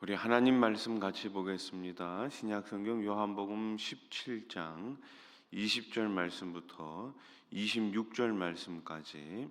우리 하나님 말씀 같이 보겠습니다. 신약성경 요한복음 17장 20절 말씀부터 26절 말씀까지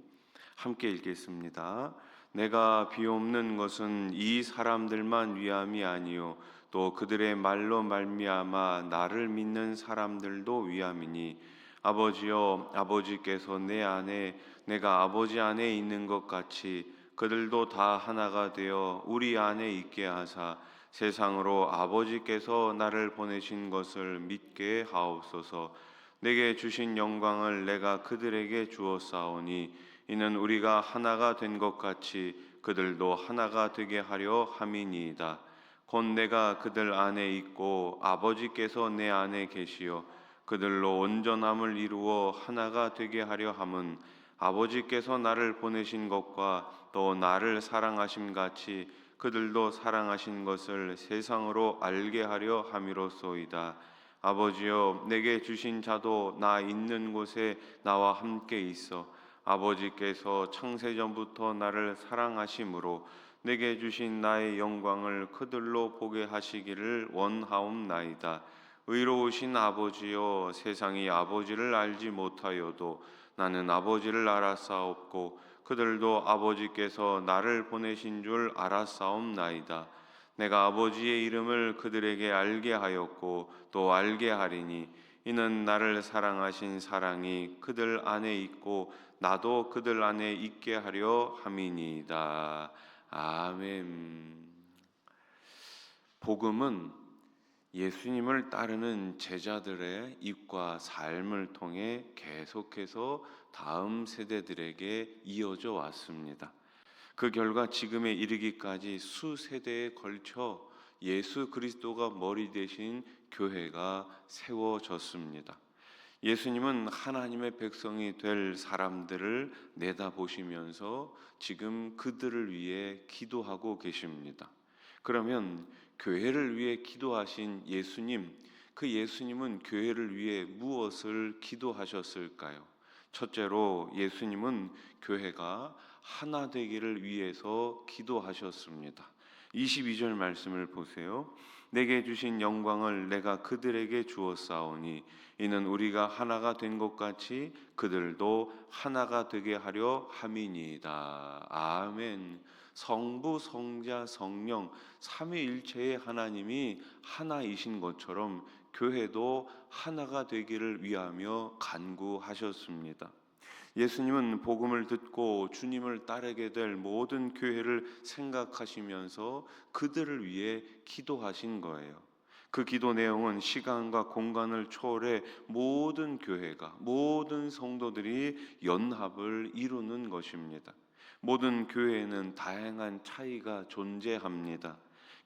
함께 읽겠습니다. 내가 비옵는 것은 이 사람들만 위함이 아니요 또 그들의 말로 말미암아 나를 믿는 사람들도 위함이니 아버지여, 아버지께서 내 안에 내가 아버지 안에 있는 것 같이 그들도 다 하나가 되어 우리 안에 있게 하사 세상으로 아버지께서 나를 보내신 것을 믿게 하옵소서. 내게 주신 영광을 내가 그들에게 주었사오니 이는 우리가 하나가 된 것 같이 그들도 하나가 되게 하려 함이니이다. 곧 내가 그들 안에 있고 아버지께서 내 안에 계시어 그들로 온전함을 이루어 하나가 되게 하려 함은 아버지께서 나를 보내신 것과 또 나를 사랑하심 같이 그들도 사랑하신 것을 세상으로 알게 하려 함이로소이다. 아버지여, 내게 주신 자도 나 있는 곳에 나와 함께 있어 아버지께서 창세전부터 나를 사랑하심으로 내게 주신 나의 영광을 그들로 보게 하시기를 원하옵나이다. 의로우신 아버지여, 세상이 아버지를 알지 못하여도 나는 아버지를 알았사옵고 그들도 아버지께서 나를 보내신 줄 알았사옵나이다. 내가 아버지의 이름을 그들에게 알게 하였고 또 알게 하리니 이는 나를 사랑하신 사랑이 그들 안에 있고 나도 그들 안에 있게 하려 함이니이다. 아멘. 복음은 예수님을 따르는 제자들의 입과 삶을 통해 계속해서 다음 세대들에게 이어져 왔습니다. 그 결과 지금에 이르기까지 수세대에 걸쳐 예수 그리스도가 머리 대신 교회가 세워졌습니다. 예수님은 하나님의 백성이 될 사람들을 내다보시면서 지금 그들을 위해 기도하고 계십니다. 그러면 교회를 위해 기도하신 예수님, 그 예수님은 교회를 위해 무엇을 기도하셨을까요? 첫째로 예수님은 교회가 하나 되기를 위해서 기도하셨습니다. 22절 말씀을 보세요. 내게 주신 영광을 내가 그들에게 주었사오니 이는 우리가 하나가 된 것 같이 그들도 하나가 되게 하려 함이니이다. 아멘. 성부, 성자, 성령 삼위일체의 하나님이 하나이신 것처럼 교회도 하나가 되기를 위하며 간구하셨습니다. 예수님은 복음을 듣고 주님을 따르게 될 모든 교회를 생각하시면서 그들을 위해 기도하신 거예요. 그 기도 내용은 시간과 공간을 초월해 모든 교회가, 모든 성도들이 연합을 이루는 것입니다. 모든 교회에는 다양한 차이가 존재합니다.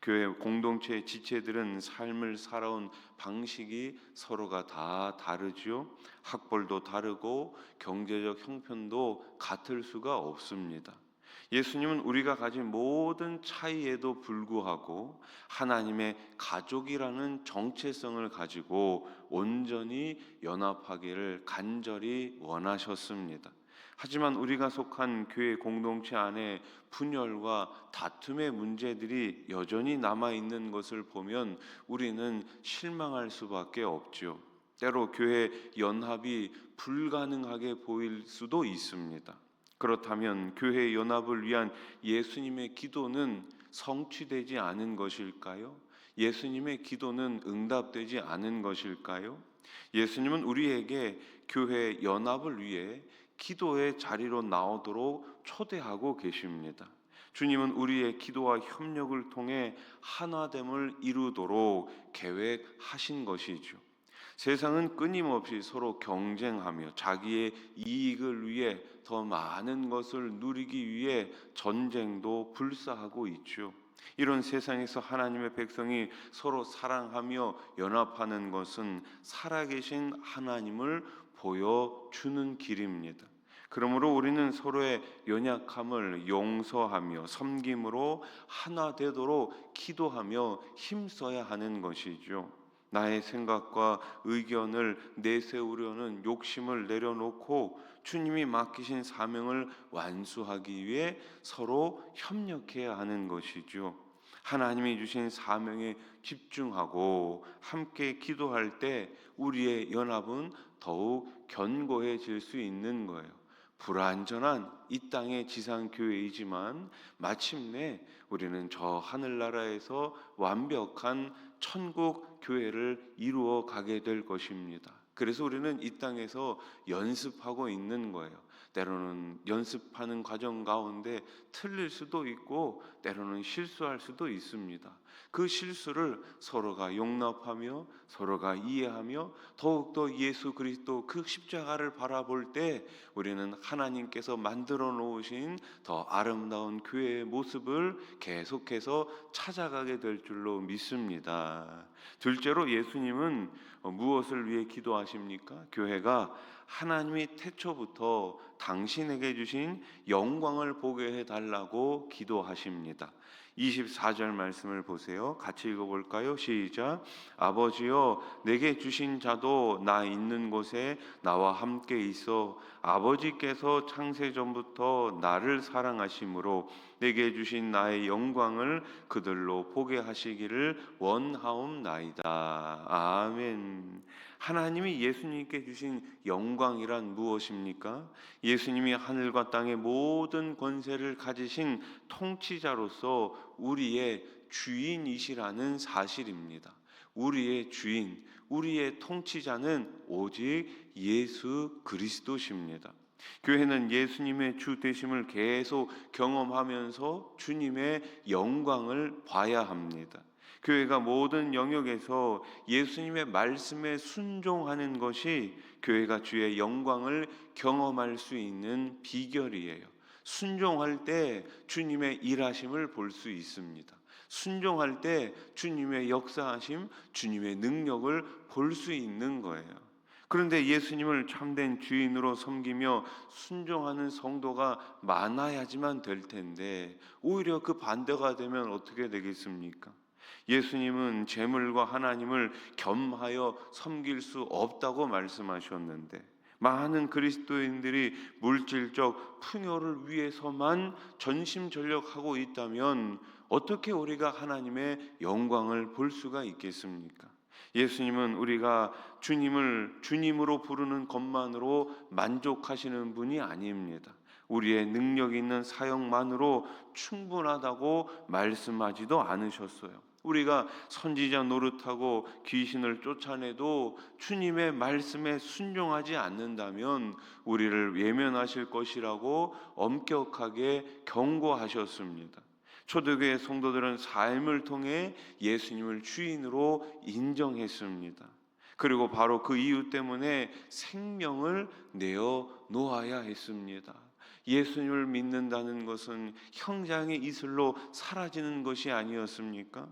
교회 공동체의 지체들은 삶을 살아온 방식이 서로가 다 다르지요. 학벌도 다르고 경제적 형편도 같을 수가 없습니다. 예수님은 우리가 가진 모든 차이에도 불구하고 하나님의 가족이라는 정체성을 가지고 온전히 연합하기를 간절히 원하셨습니다. 하지만 우리가 속한 교회 공동체 안에 분열과 다툼의 문제들이 여전히 남아있는 것을 보면 우리는 실망할 수밖에 없죠. 때로 교회 연합이 불가능하게 보일 수도 있습니다. 그렇다면 교회 연합을 위한 예수님의 기도는 성취되지 않은 것일까요? 예수님의 기도는 응답되지 않은 것일까요? 예수님은 우리에게 교회 연합을 위해 기도의 자리로 나오도록 초대하고 계십니다. 주님은 우리의 기도와 협력을 통해 하나됨을 이루도록 계획하신 것이죠. 세상은 끊임없이 서로 경쟁하며 자기의 이익을 위해 더 많은 것을 누리기 위해 전쟁도 불사하고 있죠. 이런 세상에서 하나님의 백성이 서로 사랑하며 연합하는 것은 살아계신 하나님을 보여주는 길입니다. 그러므로 우리는 서로의 연약함을 용서하며 섬김으로 하나 되도록 기도하며 힘써야 하는 것이죠. 나의 생각과 의견을 내세우려는 욕심을 내려놓고 주님이 맡기신 사명을 완수하기 위해 서로 협력해야 하는 것이죠. 하나님이 주신 사명에 집중하고 함께 기도할 때 우리의 연합은 더욱 견고해질 수 있는 거예요. 불완전한 이 땅의 지상교회이지만 마침내 우리는 저 하늘나라에서 완벽한 천국 교회를 이루어 가게 될 것입니다. 그래서 우리는 이 땅에서 연습하고 있는 거예요. 때로는 연습하는 과정 가운데 틀릴 수도 있고 때로는 실수할 수도 있습니다. 그 실수를 서로가 용납하며 서로가 이해하며 더욱더 예수 그리스도 그 십자가를 바라볼 때 우리는 하나님께서 만들어 놓으신 더 아름다운 교회의 모습을 계속해서 찾아가게 될 줄로 믿습니다. 둘째로 예수님은 무엇을 위해 기도하십니까? 교회가 하나님이 태초부터 당신에게 주신 영광을 보게 해달라고 기도하십니다. 24절 말씀을 보세요. 같이 읽어볼까요? 시작. 아버지여, 내게 주신 자도 나 있는 곳에 나와 함께 있어 아버지께서 창세전부터 나를 사랑하심으로 내게 주신 나의 영광을 그들로 보게 하시기를 원하옵나이다. 아멘. 하나님이 예수님께 주신 영광이란 무엇입니까? 예수님이 하늘과 땅의 모든 권세를 가지신 통치자로서 우리의 주인이시라는 사실입니다. 우리의 주인, 우리의 통치자는 오직 예수 그리스도십니다. 교회는 예수님의 주 되심을 계속 경험하면서 주님의 영광을 봐야 합니다. 교회가 모든 영역에서 예수님의 말씀에 순종하는 것이 교회가 주의 영광을 경험할 수 있는 비결이에요. 순종할 때 주님의 일하심을 볼 수 있습니다. 순종할 때 주님의 역사하심, 주님의 능력을 볼 수 있는 거예요. 그런데 예수님을 참된 주인으로 섬기며 순종하는 성도가 많아야지만 될 텐데 오히려 그 반대가 되면 어떻게 되겠습니까? 예수님은 재물과 하나님을 겸하여 섬길 수 없다고 말씀하셨는데 많은 그리스도인들이 물질적 풍요를 위해서만 전심전력하고 있다면 어떻게 우리가 하나님의 영광을 볼 수가 있겠습니까? 예수님은 우리가 주님을 주님으로 부르는 것만으로 만족하시는 분이 아닙니다. 우리의 능력 있는 사역만으로 충분하다고 말씀하지도 않으셨어요. 우리가 선지자 노릇하고 귀신을 쫓아내도 주님의 말씀에 순종하지 않는다면 우리를 외면하실 것이라고 엄격하게 경고하셨습니다. 초대교회 성도들은 삶을 통해 예수님을 주인으로 인정했습니다. 그리고 바로 그 이유 때문에 생명을 내어 놓아야 했습니다. 예수님을 믿는다는 것은 형장의 이슬로 사라지는 것이 아니었습니까?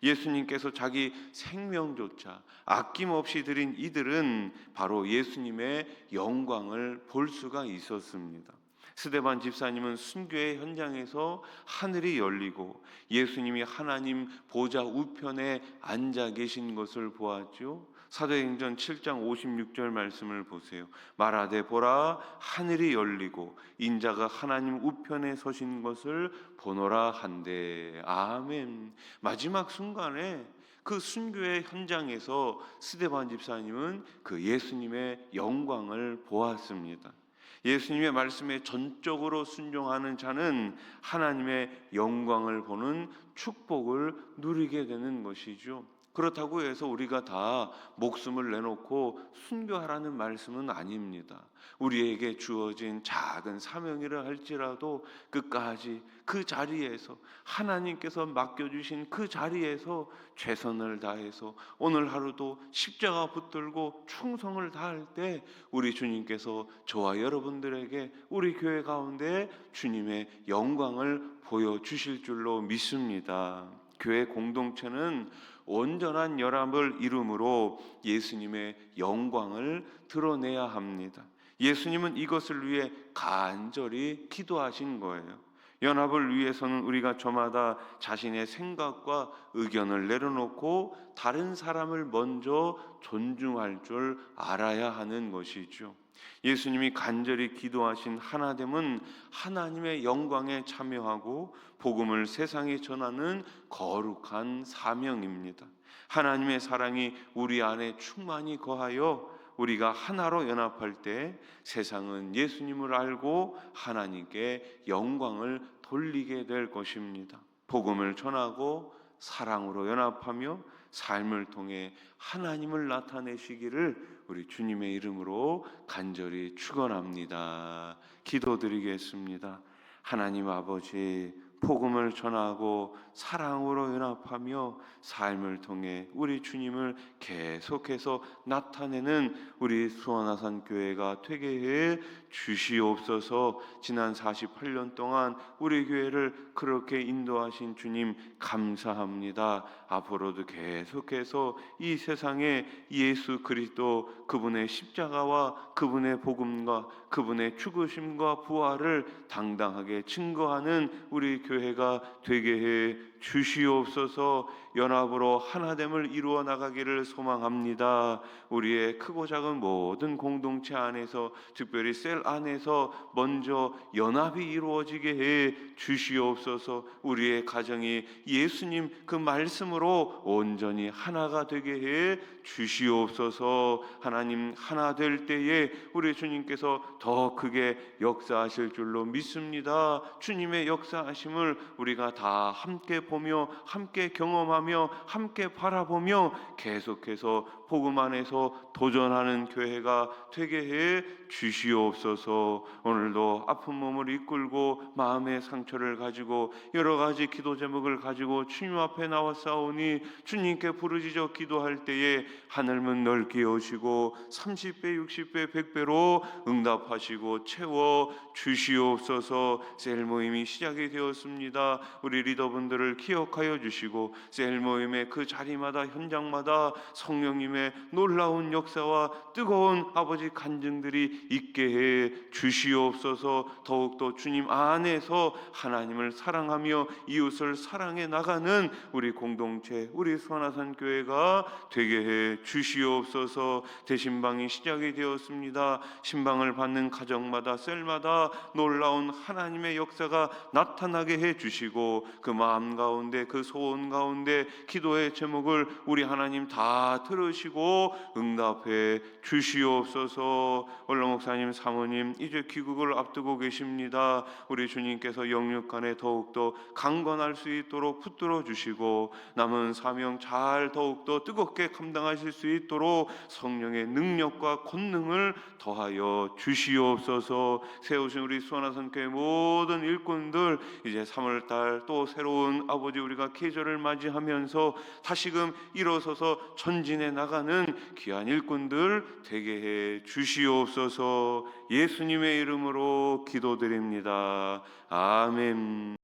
예수님께서 자기 생명조차 아낌없이 드린 이들은 바로 예수님의 영광을 볼 수가 있었습니다. 스데반 집사님은 순교의 현장에서 하늘이 열리고 예수님이 하나님 보좌 우편에 앉아 계신 것을 보았죠. 사도행전 7장 56절 말씀을 보세요. 말하되 보라, 하늘이 열리고 인자가 하나님 우편에 서신 것을 보노라 한데. 아멘. 마지막 순간에 그 순교의 현장에서 스데반 집사님은 그 예수님의 영광을 보았습니다. 예수님의 말씀에 전적으로 순종하는 자는 하나님의 영광을 보는 축복을 누리게 되는 것이죠. 그렇다고 해서 우리가 다 목숨을 내놓고 순교하라는 말씀은 아닙니다. 우리에게 주어진 작은 사명이라 할지라도 끝까지 그 자리에서 하나님께서 맡겨주신 그 자리에서 최선을 다해서 오늘 하루도 십자가 붙들고 충성을 다할 때 우리 주님께서 저와 여러분들에게 우리 교회 가운데 주님의 영광을 보여주실 줄로 믿습니다. 교회 공동체는 온전한 연합을 이루므로 예수님의 영광을 드러내야 합니다. 예수님은 이것을 위해 간절히 기도하신 거예요. 연합을 위해서는 우리가 저마다 자신의 생각과 의견을 내려놓고 다른 사람을 먼저 존중할 줄 알아야 하는 것이죠. 예수님이 간절히 기도하신 하나됨은 하나님의 영광에 참여하고 복음을 세상에 전하는 거룩한 사명입니다. 하나님의 사랑이 우리 안에 충만히 거하여 우리가 하나로 연합할 때 세상은 예수님을 알고 하나님께 영광을 돌리게 될 것입니다. 복음을 전하고 사랑으로 연합하며 삶을 통해 하나님을 나타내시기를 우리 주님의 이름으로 간절히 축원합니다. 기도드리겠습니다. 하나님 아버지, 복음을 전하고 사랑으로 연합하며 삶을 통해 우리 주님을 계속해서 나타내는 우리 수원아산 교회가 되게 해 주시옵소서. 지난 48년 동안 우리 교회를 그렇게 인도하신 주님 감사합니다. 앞으로도 계속해서 이 세상에 예수 그리스도 그분의 십자가와 그분의 복음과 그분의 죽으심과 부활을 당당하게 증거하는 우리 교회가 되게 해 주시옵소서. 연합으로 하나됨을 이루어 나가기를 소망합니다. 우리의 크고 작은 모든 공동체 안에서, 특별히 셀 안에서 먼저 연합이 이루어지게 해 주시옵소서. 우리의 가정이 예수님 그 말씀으로 온전히 하나가 되게 해 주시옵소서. 하나님, 하나 될 때에 우리 주님께서 더 크게 역사하실 줄로 믿습니다. 주님의 역사하심을 우리가 다 함께 보며 함께 경험하며 함께 바라보며 계속해서 복음 안에서 도전하는 교회가 되게 해 주시옵소서. 오늘도 아픈 몸을 이끌고 마음의 상처를 가지고 여러 가지 기도 제목을 가지고 주님 앞에 나왔사오니 주님께 부르짖어 기도할 때에 하늘문 넓게 여시고 30배 60배 100배로 응답하시고 채워 주시옵소서. 셀 모임이 시작이 되었습니다. 우리 리더분들을 기억하여 주시고 셀 모임의 그 자리마다 현장마다 성령님의 놀라운 역사와 뜨거운 아버지 간증들이 있게 해 주시옵소서. 더욱더 주님 안에서 하나님을 사랑하며 이웃을 사랑해 나가는 우리 공동체, 우리 수원아산 교회가 되게 해 주시옵소서. 대신방이 시작이 되었습니다. 신방을 받는 가정마다 셀마다 놀라운 하나님의 역사가 나타나게 해 주시고 그 마음 가운데, 그 소원 가운데 기도의 제목을 우리 하나님 다 들으시고 응답해 주시옵소서. 원로 목사님, 사모님 이제 귀국을 앞두고 계십니다. 우리 주님께서 영육간에 더욱더 강건할 수 있도록 붙들어 주시고 남은 사명 잘 더욱더 뜨겁게 감당하실 수 있도록 성령의 능력과 권능을 더하여 주시옵소서. 세우신 우리 수원아산 교회 모든 일꾼들, 이제 3월달 또 새로운 아버지 우리가 계절을 맞이하면서 다시금 일어서서 전진해 나가는 귀한 일꾼들 되게 해 주시옵소서. 예수님의 이름으로 기도드립니다. 아멘.